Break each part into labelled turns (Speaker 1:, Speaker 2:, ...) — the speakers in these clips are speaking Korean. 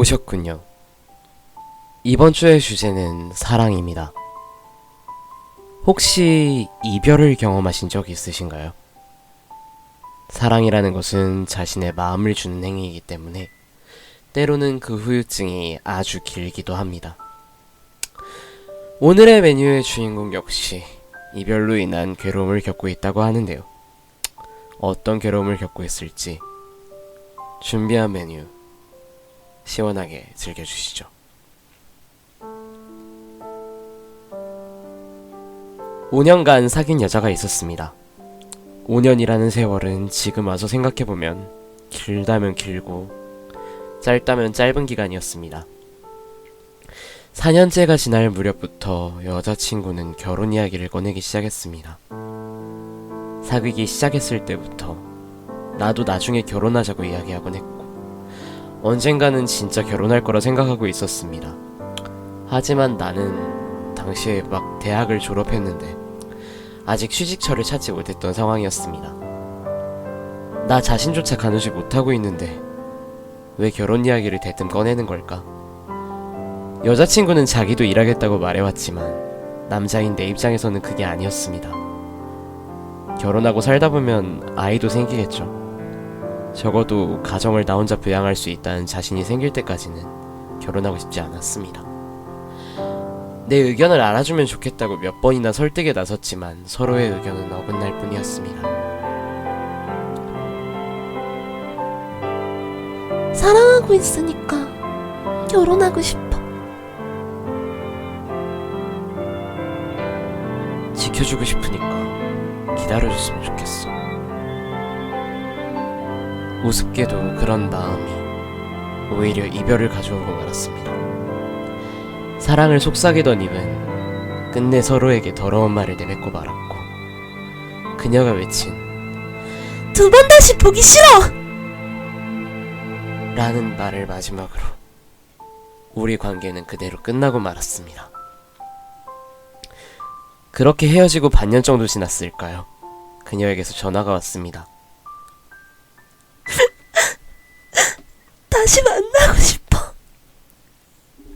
Speaker 1: 오셨군요. 이번 주의 주제는 사랑입니다. 혹시 이별을 경험하신 적 있으신가요? 사랑이라는 것은 자신의 마음을 주는 행위이기 때문에 때로는 그 후유증이 아주 길기도 합니다. 오늘의 메뉴의 주인공 역시 이별로 인한 괴로움을 겪고 있다고 하는데요. 어떤 괴로움을 겪고 있을지 준비한 메뉴 시원하게 즐겨주시죠. (5년간) 사귄 여자가 있었습니다. 5년이라는 세월은 지금 와서 생각해보면 길다면 길고 짧다면 짧은 기간이었습니다. 4년째가 지날 무렵부터 여자친구는 결혼 이야기를 꺼내기 시작했습니다. 사귀기 시작했을 때부터 나도 나중에 결혼하자고 이야기하곤 했고 언젠가는 진짜 결혼할 거라 생각하고 있었습니다. 하지만 나는 당시에 막 대학을 졸업했는데 아직 취직처를 찾지 못했던 상황이었습니다. 나 자신조차 가누지 못하고 있는데 왜 결혼 이야기를 대뜸 꺼내는 걸까? 여자친구는 자기도 일하겠다고 말해왔지만 남자인 내 입장에서는 그게 아니었습니다. 결혼하고 살다 보면 아이도 생기겠죠. 적어도 가정을 나 혼자 부양할 수 있다는 자신이 생길 때까지는 결혼하고 싶지 않았습니다. 내 의견을 알아주면 좋겠다고 몇 번이나 설득에 나섰지만 서로의 의견은 어긋날 뿐이었습니다.
Speaker 2: 사랑하고 있으니까 결혼하고 싶어.
Speaker 1: 지켜주고 싶으니까 기다려줬으면 좋겠어. 우습게도 그런 마음이 오히려 이별을 가져오고 말았습니다. 사랑을 속삭이던 입은 끝내 서로에게 더러운 말을 내뱉고 말았고 그녀가 외친
Speaker 2: 두 번 다시 보기 싫어!
Speaker 1: 라는 말을 마지막으로 우리 관계는 그대로 끝나고 말았습니다. 그렇게 헤어지고 반년 정도 지났을까요? 그녀에게서 전화가 왔습니다.
Speaker 2: 다시 만나고 싶어.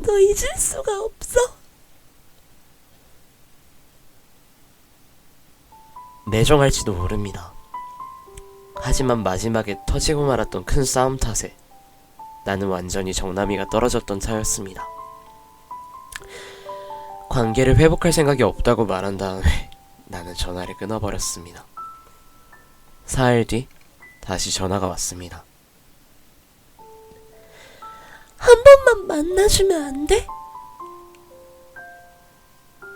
Speaker 2: 너 잊을 수가 없어.
Speaker 1: 매정할지도 모릅니다. 하지만 마지막에 터지고 말았던 큰 싸움 탓에 나는 완전히 정남이가 떨어졌던 차였습니다. 관계를 회복할 생각이 없다고 말한 다음에 나는 전화를 끊어버렸습니다. 4일 뒤 다시 전화가 왔습니다.
Speaker 2: 한 번만 만나주면 안 돼?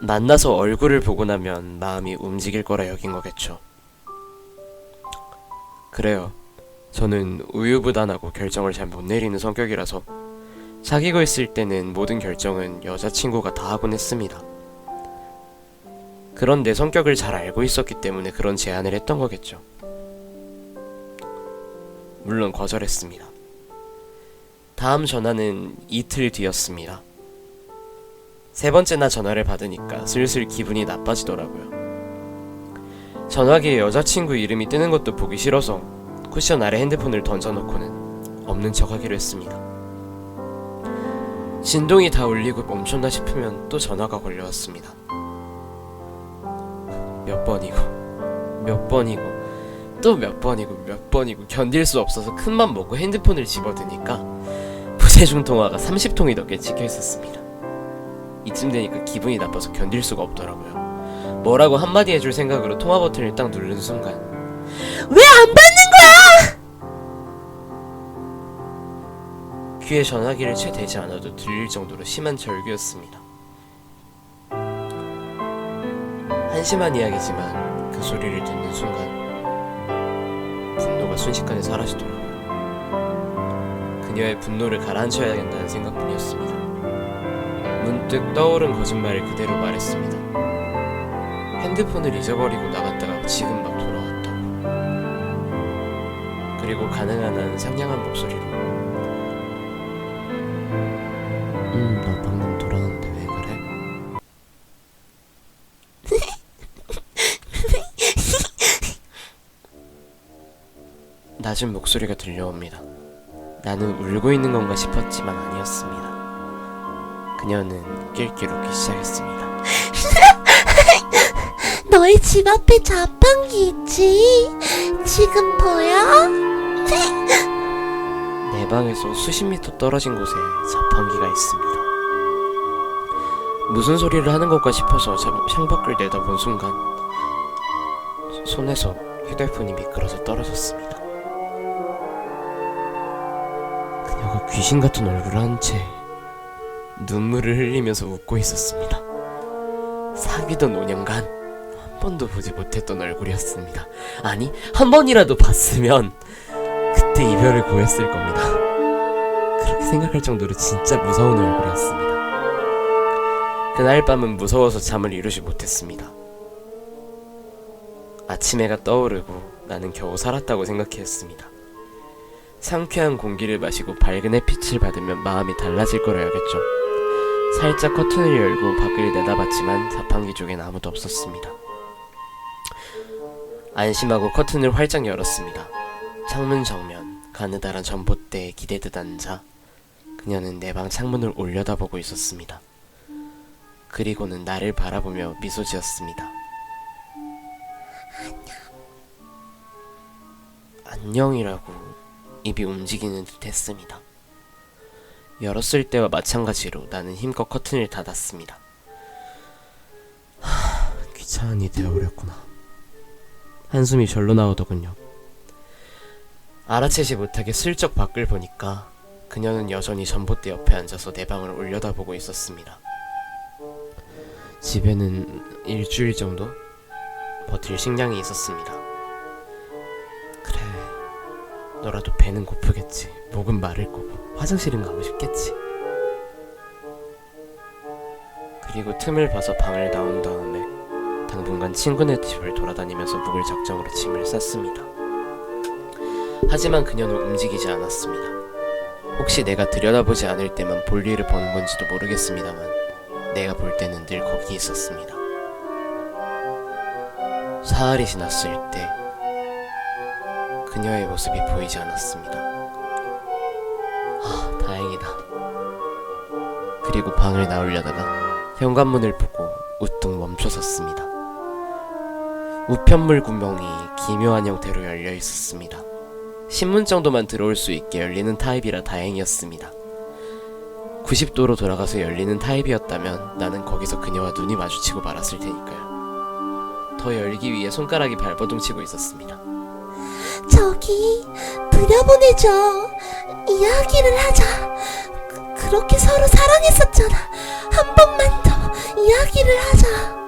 Speaker 1: 만나서 얼굴을 보고 나면 마음이 움직일 거라 여긴 거겠죠. 그래요. 저는 우유부단하고 결정을 잘 못 내리는 성격이라서 사귀고 있을 때는 모든 결정은 여자친구가 다 하곤 했습니다. 그런 내 성격을 잘 알고 있었기 때문에 그런 제안을 했던 거겠죠. 물론 거절했습니다. 다음 전화는 이틀 뒤였습니다. 세 번째나 전화를 받으니까 슬슬 기분이 나빠지더라고요. 전화기에 여자친구 이름이 뜨는 것도 보기 싫어서 쿠션 아래 핸드폰을 던져놓고는 없는 척 하기로 했습니다. 진동이 다 울리고 멈췄나 싶으면 또 전화가 걸려왔습니다. 몇 번이고 몇 번이고 또 몇 번이고 몇 번이고 견딜 수 없어서 큰맘 먹고 핸드폰을 집어드니까 부재중 통화가 30통이 넘게 찍혀있었습니다. 이쯤 되니까 기분이 나빠서 견딜 수가 없더라고요. 뭐라고 한마디 해줄 생각으로 통화 버튼을 딱 누르는 순간
Speaker 2: 왜 안 받는 거야?
Speaker 1: 귀에 전화기를 채 대지 않아도 들릴 정도로 심한 절규였습니다. 한심한 이야기지만 그 소리를 듣는 순간 분노가 순식간에 사라지더라고요. 그녀의 분노를 가라앉혀야겠다는 생각뿐이었습니다. 문득 떠오른 거짓말을 그대로 말했습니다. 핸드폰을 잊어버리고 나갔다가 지금 막 돌아왔다고. 그리고 가능한 한 상냥한 목소리로 너 방금 돌아왔는데 왜 그래? 낮은 목소리가 들려옵니다. 나는 울고 있는 건가 싶었지만 아니었습니다. 그녀는 낄낄 웃기 시작했습니다.
Speaker 2: 너희 집 앞에 자판기 있지? 지금 보여?
Speaker 1: 내 방에서 수십 미터 떨어진 곳에 자판기가 있습니다. 무슨 소리를 하는 것까 싶어서 창밖을 내다본 순간 손에서 휴대폰이 미끄러져 떨어졌습니다. 그녀가 귀신 같은 얼굴을 한 채 눈물을 흘리면서 웃고 있었습니다. 사귀던 5년간 한 번도 보지 못했던 얼굴이었습니다. 아니, 한 번이라도 봤으면 그때 이별을 고했을 겁니다. 그렇게 생각할 정도로 진짜 무서운 얼굴이었습니다. 그날 밤은 무서워서 잠을 이루지 못했습니다. 아침 해가 떠오르고 나는 겨우 살았다고 생각했습니다. 상쾌한 공기를 마시고 밝은 햇빛을 받으면 마음이 달라질 거라 여겼죠. 살짝 커튼을 열고 밖을 내다봤지만 자판기 쪽엔 아무도 없었습니다. 안심하고 커튼을 활짝 열었습니다. 창문 정면 가느다란 전봇대에 기대듯 앉아 그녀는 내 방 창문을 올려다보고 있었습니다. 그리고는 나를 바라보며 미소 지었습니다. 안녕이라고 입이 움직이는 듯 했습니다. 열었을 때와 마찬가지로 나는 힘껏 커튼을 닫았습니다. 귀찮은 일이 되어버렸구나. 한숨이 절로 나오더군요. 알아채지 못하게 슬쩍 밖을 보니까 그녀는 여전히 전봇대 옆에 앉아서 내 방을 올려다보고 있었습니다. 집에는 일주일 정도 버틸 식량이 있었습니다. 그래, 너라도 배는 고프겠지. 목은 마를 거고 화장실은 가고 싶겠지. 그리고 틈을 봐서 방을 나온 다음에 당분간 친구네 집을 돌아다니면서 묵을 작정으로 짐을 쌌습니다. 하지만 그녀는 움직이지 않았습니다. 혹시 내가 들여다보지 않을 때만 볼일을 보는 건지도 모르겠습니다만 내가 볼 때는 늘 거기 있었습니다. 사흘이 지났을 때 그녀의 모습이 보이지 않았습니다. 다행이다. 그리고 방을 나오려다가 현관문을 보고 우뚝 멈춰섰습니다. 우편물 구멍이 기묘한 형태로 열려 있었습니다. 신문 정도만 들어올 수 있게 열리는 타입이라 다행이었습니다. 90도로 돌아가서 열리는 타입이었다면 나는 거기서 그녀와 눈이 마주치고 말았을 테니까요. 더 열기 위해 손가락이 발버둥치고 있었습니다.
Speaker 2: 저기 들여보내줘. 이야기를 하자. 그렇게 서로 사랑했었잖아. 한 번만 더 이야기를 하자.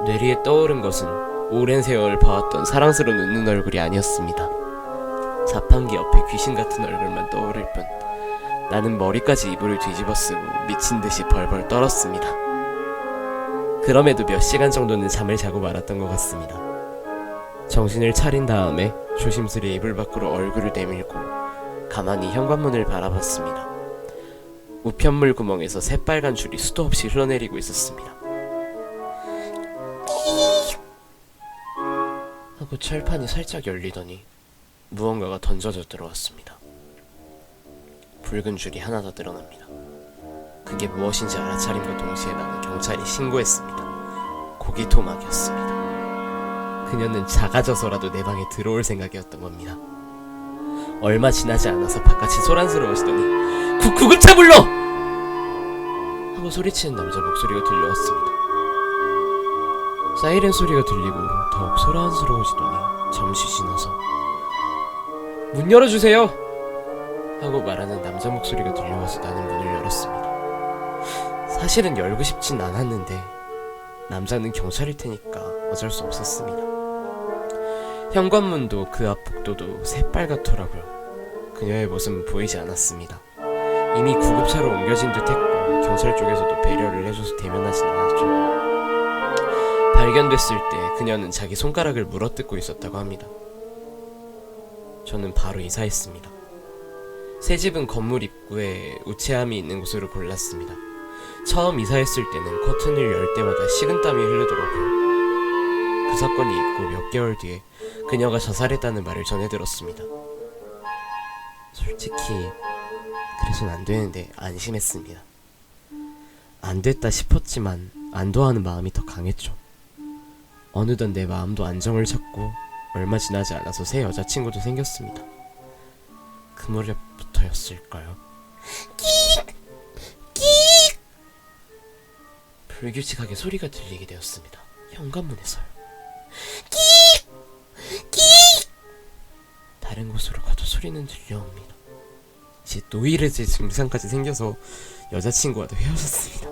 Speaker 1: 뇌리에 떠오른 것은 오랜 세월 봐왔던 사랑스러운 웃는 얼굴이 아니었습니다. 자판기 옆에 귀신 같은 얼굴만 떠오를 뿐 나는 머리까지 이불을 뒤집어 쓰고 미친듯이 벌벌 떨었습니다. 그럼에도 몇 시간 정도는 잠을 자고 말았던 것 같습니다. 정신을 차린 다음에 조심스레 이불 밖으로 얼굴을 내밀고 가만히 현관문을 바라봤습니다. 우편물 구멍에서 새빨간 줄이 수도 없이 흘러내리고 있었습니다. 하고 철판이 살짝 열리더니 무언가가 던져져 들어왔습니다. 붉은 줄이 하나 더 늘어납니다. 그게 무엇인지 알아차림과 동시에 나는 경찰에 신고했습니다. 고기토막이었습니다. 그녀는 작아져서라도 내 방에 들어올 생각이었던 겁니다. 얼마 지나지 않아서 바깥이 소란스러워지더니 구급차 불러! 하고 소리치는 남자 목소리가 들려왔습니다. 사이렌 소리가 들리고 더욱 소란스러워지더니 잠시 지나서 문 열어주세요! 하고 말하는 남자 목소리가 들려와서 나는 문을 열었습니다. 사실은 열고 싶진 않았는데 남자는 경찰일 테니까 어쩔 수 없었습니다. 현관문도 그 앞 복도도 새빨갛더라고요. 그녀의 모습은 보이지 않았습니다. 이미 구급차로 옮겨진 듯 했고 경찰 쪽에서도 배려를 해줘서 대면하진 않았죠. 발견됐을 때 그녀는 자기 손가락을 물어뜯고 있었다고 합니다. 저는 바로 이사했습니다. 새 집은 건물 입구에 우체함이 있는 곳으로 골랐습니다. 처음 이사했을 때는 커튼을 열 때마다 식은땀이 흐르더라고요. 그 사건이 있고 몇 개월 뒤에 그녀가 자살했다는 말을 전해 들었습니다. 솔직히 그래선 안 되는데 안심했습니다. 안 됐다 싶었지만 안도하는 마음이 더 강했죠. 어느덧 내 마음도 안정을 찾고 얼마 지나지 않아서 새 여자친구도 생겼습니다. 그 무렵부터였을까요? 불규칙하게 소리가 들리게 되었습니다. 현관문에서요. 다른 곳으로 가도 소리는 들려옵니다. 이제 노이르즈 증상까지 생겨서 여자친구와도 헤어졌습니다.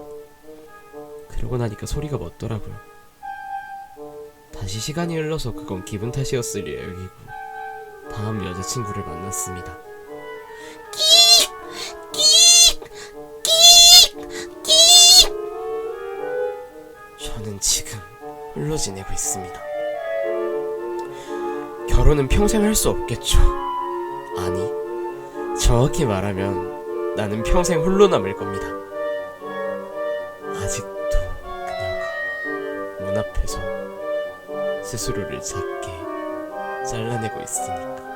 Speaker 1: 그러고 나니까 소리가 멎더라고요. 다시 시간이 흘러서 그건 기분 탓이었으리라 여기고 다음 여자친구를 만났습니다. 저는 지금 홀로 지내고 있습니다. 결혼은 평생 할 수 없겠죠. 아니, 정확히 말하면 나는 평생 홀로 남을 겁니다. 아직도 그녀가 문 앞에서 스스로를 작게 잘라내고 있으니까.